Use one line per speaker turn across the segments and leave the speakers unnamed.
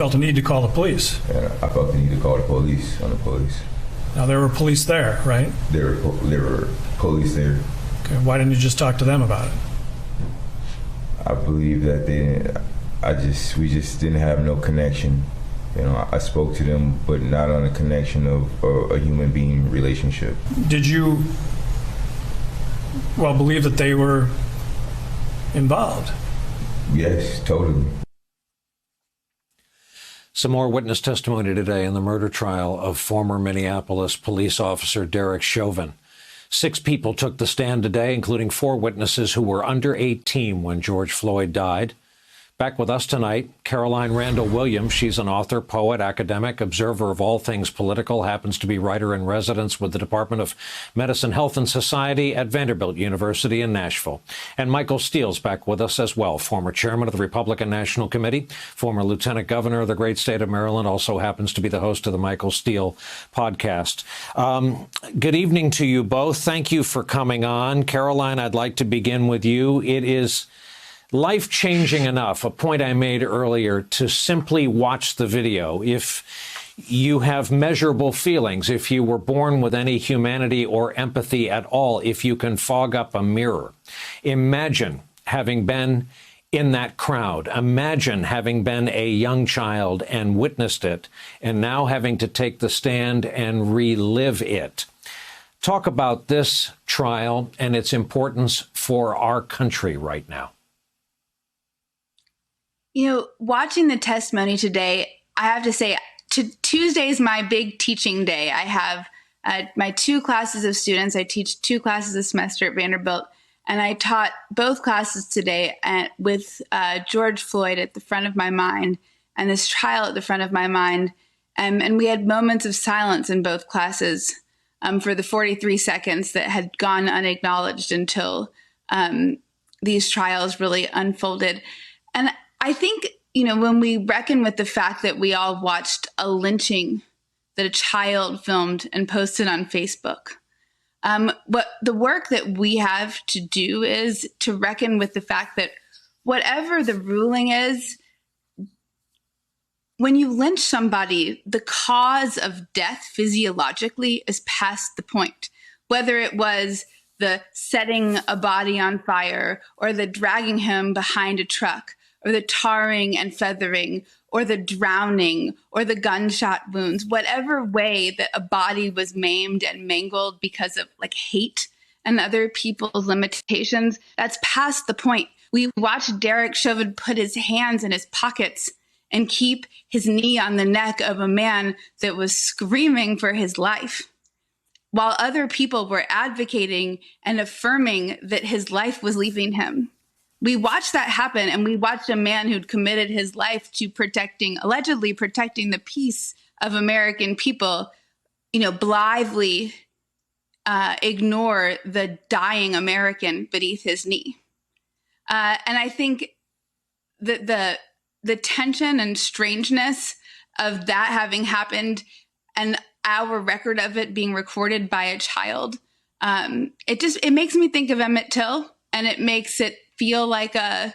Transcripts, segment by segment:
Felt the need to call the police.
And I felt the need to call the police on the police.
Now, there were police there, right?
There were police there.
Okay, why didn't you just talk to them about it?
I believe that we just didn't have no connection. You know, I spoke to them, but not on a connection of a human being relationship.
Did you, believe that they were involved?
Yes, totally.
Some more witness testimony today in the murder trial of former Minneapolis police officer Derek Chauvin. 6 people took the stand today, including 4 witnesses who were under 18 when George Floyd died. Back with us tonight, Caroline Randall Williams. She's an author, poet, academic, observer of all things political, happens to be writer in residence with the Department of Medicine, Health and Society at Vanderbilt University in Nashville. And Michael Steele's back with us as well, former chairman of the Republican National Committee, former lieutenant governor of the great state of Maryland, also happens to be the host of the Michael Steele podcast. Good evening to you both. Thank you for coming on. Caroline, I'd like to begin with you. It is life-changing enough, a point I made earlier, to simply watch the video. If you have measurable feelings, if you were born with any humanity or empathy at all, if you can fog up a mirror, imagine having been in that crowd. Imagine having been a young child and witnessed it, and now having to take the stand and relive it. Talk about this trial and its importance for our country right now.
You know, watching the testimony today, I have to say, Tuesday is my big teaching day. I have my 2 classes of students. I teach 2 classes a semester at Vanderbilt, and I taught both classes today with George Floyd at the front of my mind and this trial at the front of my mind. And we had moments of silence in both classes for the 43 seconds that had gone unacknowledged until these trials really unfolded. And I think, you know, when we reckon with the fact that we all watched a lynching that a child filmed and posted on Facebook, what the work that we have to do is to reckon with the fact that whatever the ruling is, when you lynch somebody, the cause of death physiologically is past the point, whether it was the setting a body on fire or the dragging him behind a truck, or the tarring and feathering, or the drowning, or the gunshot wounds, whatever way that a body was maimed and mangled because of like hate and other people's limitations, that's past the point. We watched Derek Chauvin put his hands in his pockets and keep his knee on the neck of a man that was screaming for his life, while other people were advocating and affirming that his life was leaving him. We watched that happen, and we watched a man who'd committed his life to allegedly protecting the peace of American people, you know, blithely ignore the dying American beneath his knee. And I think that the tension and strangeness of that having happened and our record of it being recorded by a child, it makes me think of Emmett Till, and it makes it feel like a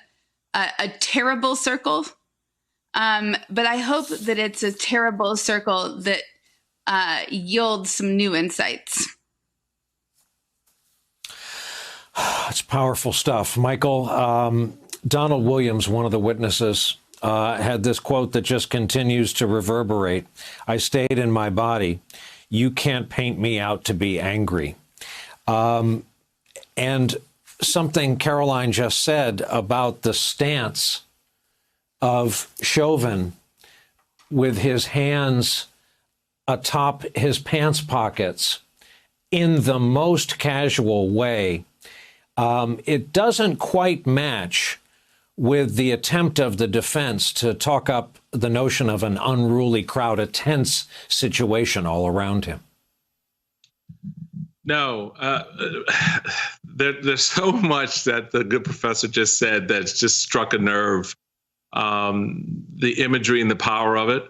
terrible circle. But I hope that it's a terrible circle that yields some new insights.
It's powerful stuff. Michael, Donald Williams, one of the witnesses, had this quote that just continues to reverberate. "I stayed in my body. You can't paint me out to be angry." And something Caroline just said about the stance of Chauvin with his hands atop his pants pockets in the most casual way, it doesn't quite match with the attempt of the defense to talk up the notion of an unruly crowd, a tense situation all around him.
No, there's so much that the good professor just said that's just struck a nerve. The imagery and the power of it,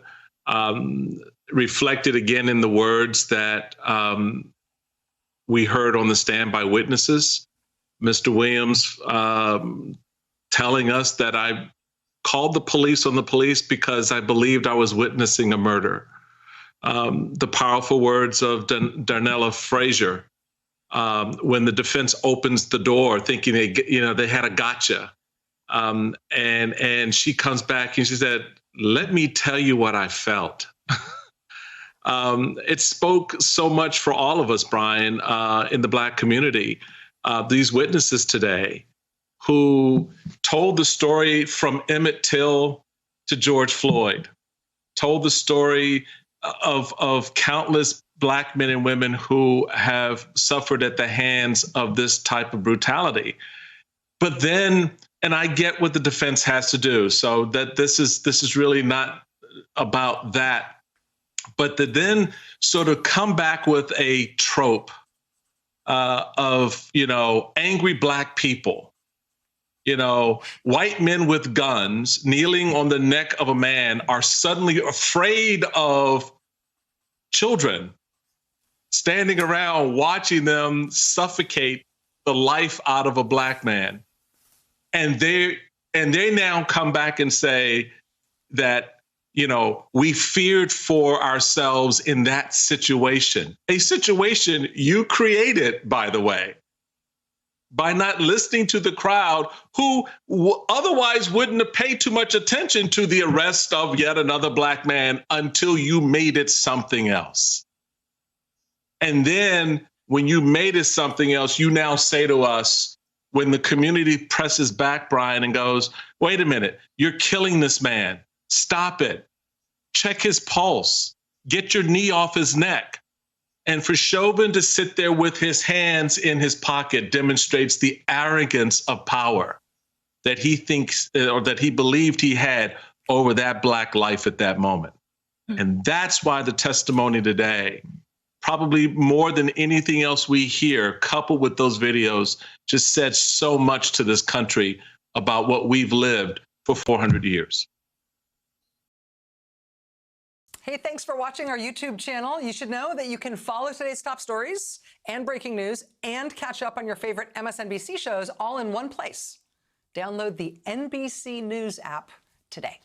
reflected again in the words that we heard on the stand by witnesses. Mr. Williams telling us that I called the police on the police because I believed I was witnessing a murder. The powerful words of Darnella Frazier, when the defense opens the door thinking they had a gotcha. And she comes back and she said, "Let me tell you what I felt." It spoke so much for all of us, Brian, in the Black community. These witnesses today who told the story from Emmett Till to George Floyd, told the story of countless Black men and women who have suffered at the hands of this type of brutality. But then, and I get what the defense has to do, so that this is really not about that. But to then sort of come back with a trope of, angry Black people, white men with guns kneeling on the neck of a man are suddenly afraid of children standing around watching them suffocate the life out of a Black man. And they now come back and say that, we feared for ourselves in that situation, a situation you created, by the way, by not listening to the crowd who otherwise wouldn't have paid too much attention to the arrest of yet another Black man until you made it something else. And then when you made it something else, you now say to us, when the community presses back, Brian, and goes, "Wait a minute, you're killing this man. Stop it. Check his pulse. Get your knee off his neck." And for Chauvin to sit there with his hands in his pocket demonstrates the arrogance of power that he thinks or that he believed he had over that Black life at that moment. And that's why the testimony today, probably more than anything else we hear, coupled with those videos, just said so much to this country about what we've lived for 400 years.
Hey, thanks for watching our YouTube channel. You should know that you can follow today's top stories and breaking news and catch up on your favorite MSNBC shows all in one place. Download the NBC News app today.